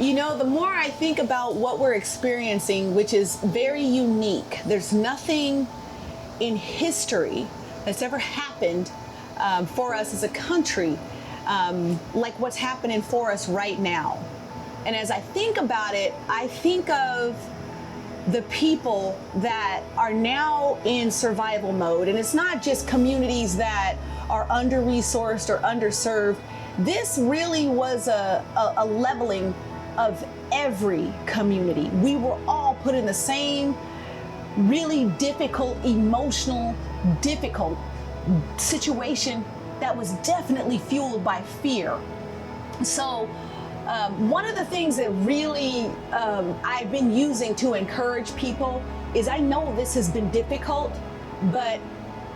You know, the more I think about what we're experiencing, which is very unique, there's nothing in history that's ever happened for us as a country like what's happening for us right now. And as I think about it, I think of the people that are now in survival mode. And it's not just communities that are under-resourced or underserved. This really was a leveling of every community. We were all put in the same really difficult, difficult situation that was definitely fueled by fear. So one of the things that really I've been using to encourage people is, I know this has been difficult, but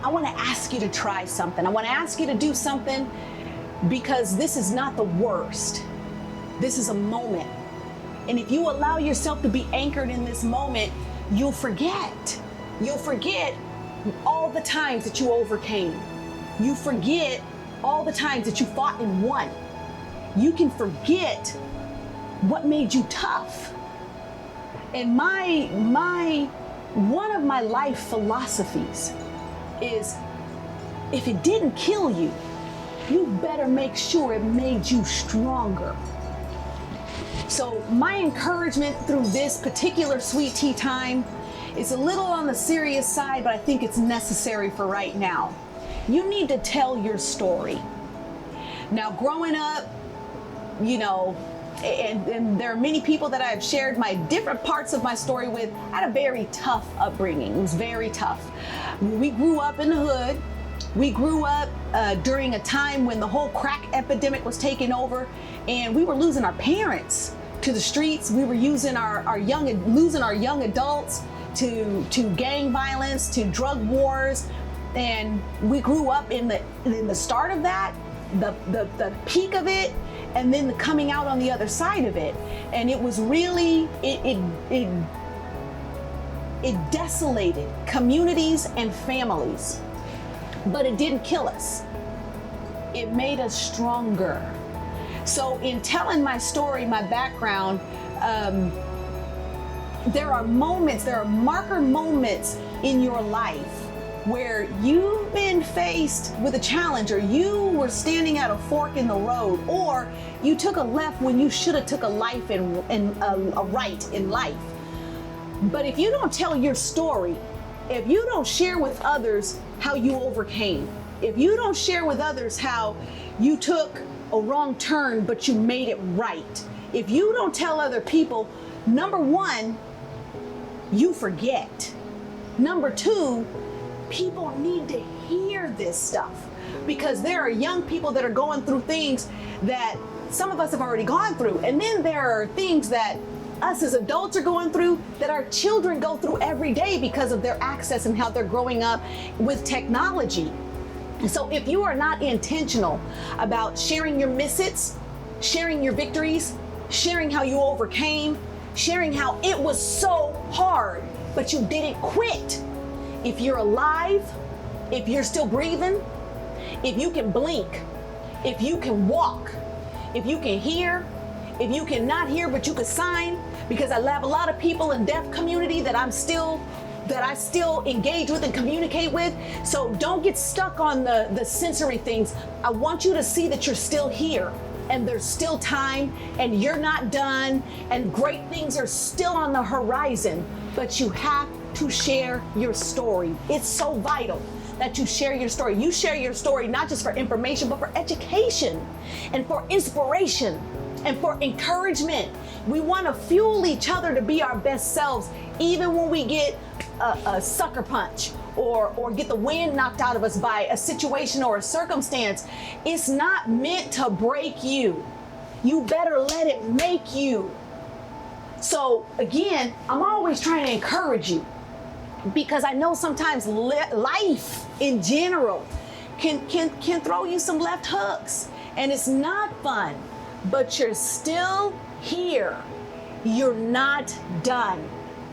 I want to ask you to try something. I want to ask you to do something, because this is not the worst. This is a moment. And if you allow yourself to be anchored in this moment, you'll forget. You'll forget all the times that you overcame. You forget all the times that you fought and won. You can forget what made you tough. And one of my life philosophies is, if it didn't kill you, you better make sure it made you stronger. So my encouragement through this particular sweet tea time is a little on the serious side, but I think it's necessary for right now. You need to tell your story. Now, growing up, you know, and there are many people that I've shared my different parts of my story with. I had a very tough upbringing. It was very tough. We grew up in the hood. We grew up during a time when the whole crack epidemic was taking over, and we were losing our parents to the streets. We were losing our young adults to gang violence, to drug wars, and we grew up in the start of that, the peak of it, and then the coming out on the other side of it. And it was really it desolated communities and families. But it didn't kill us. It made us stronger. So in telling my story, my background, there are marker moments in your life where you've been faced with a challenge, or you were standing at a fork in the road, or you took a left when you should have took a right in life. But if you don't tell your story, if you don't share with others how you overcame, if you don't share with others how you took a wrong turn but you made it right, if you don't tell other people, number one, you forget. Number two, people need to hear this stuff, because there are young people that are going through things that some of us have already gone through. And then there are things that us as adults are going through that our children go through every day because of their access and how they're growing up with technology. And so if you are not intentional about sharing your misses, sharing your victories, sharing how you overcame, sharing how it was so hard, but you didn't quit. If you're alive, if you're still breathing, if you can blink, if you can walk, if you can hear, if you cannot hear but you can sign, because I have a lot of people in deaf community that I still engage with and communicate with. So don't get stuck on the sensory things. I want you to see that you're still here, and there's still time, and you're not done, and great things are still on the horizon. But you have to share your story. It's so vital that you share your story. You share your story not just for information, but for education and for inspiration and for encouragement. We want to fuel each other to be our best selves, even when we get a sucker punch or get the wind knocked out of us by a situation or a circumstance. It's not meant to break you. You better let it make you. So again, I'm always trying to encourage you, because I know sometimes life in general can throw you some left hooks, and it's not fun, but you're still here. You're not done.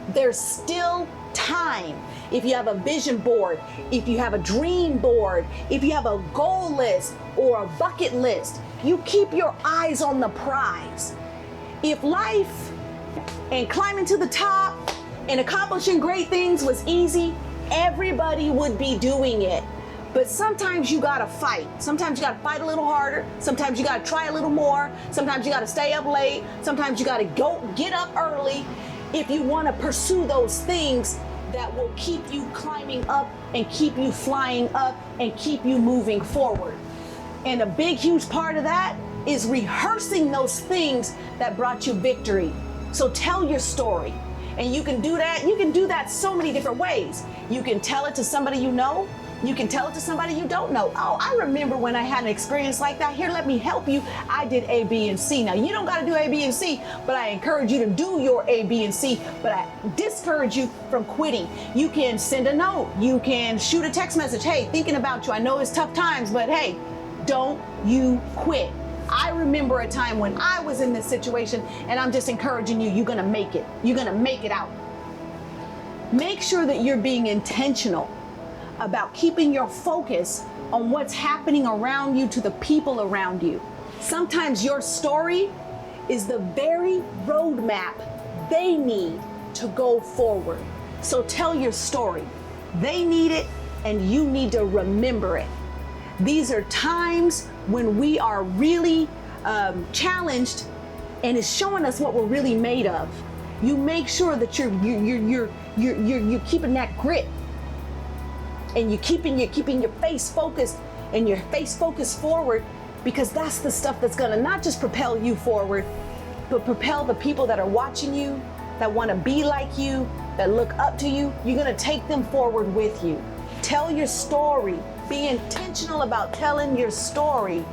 There's still time. If you have a vision board, if you have a dream board, if you have a goal list or a bucket list, you keep your eyes on the prize. If life and climbing to the top and accomplishing great things was easy, everybody would be doing it. But sometimes you gotta fight. Sometimes you gotta fight a little harder. Sometimes you gotta try a little more. Sometimes you gotta stay up late. Sometimes you gotta get up early if you wanna pursue those things that will keep you climbing up and keep you flying up and keep you moving forward. And a big, huge part of that is rehearsing those things that brought you victory. So tell your story. And you can do that. You can do that so many different ways. You can tell it to somebody you know. You can tell it to somebody you don't know. Oh, I remember when I had an experience like that. Here, let me help you. I did A, B, and C. Now, you don't got to do A, B, and C, but I encourage you to do your A, B, and C, but I discourage you from quitting. You can send a note. You can shoot a text message. Hey, thinking about you. I know it's tough times, but hey, don't you quit. I remember a time when I was in this situation, and I'm just encouraging you, you're going to make it. You're going to make it out. Make sure that you're being intentional about keeping your focus on what's happening around you to the people around you. Sometimes your story is the very roadmap they need to go forward. So tell your story. They need it, and you need to remember it. These are times when we are really challenged, and it's showing us what we're really made of. You make sure that you're keeping that grit, and you're keeping your face focused and your face focused forward, because that's the stuff that's gonna not just propel you forward, but propel the people that are watching you, that want to be like you, that look up to you. You're gonna take them forward with you. Tell your story. Be intentional about telling your story,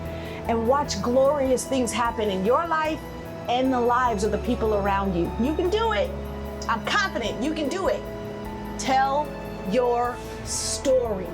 and watch glorious things happen in your life and the lives of the people around you. You can do it. I'm confident you can do it. Tell your story.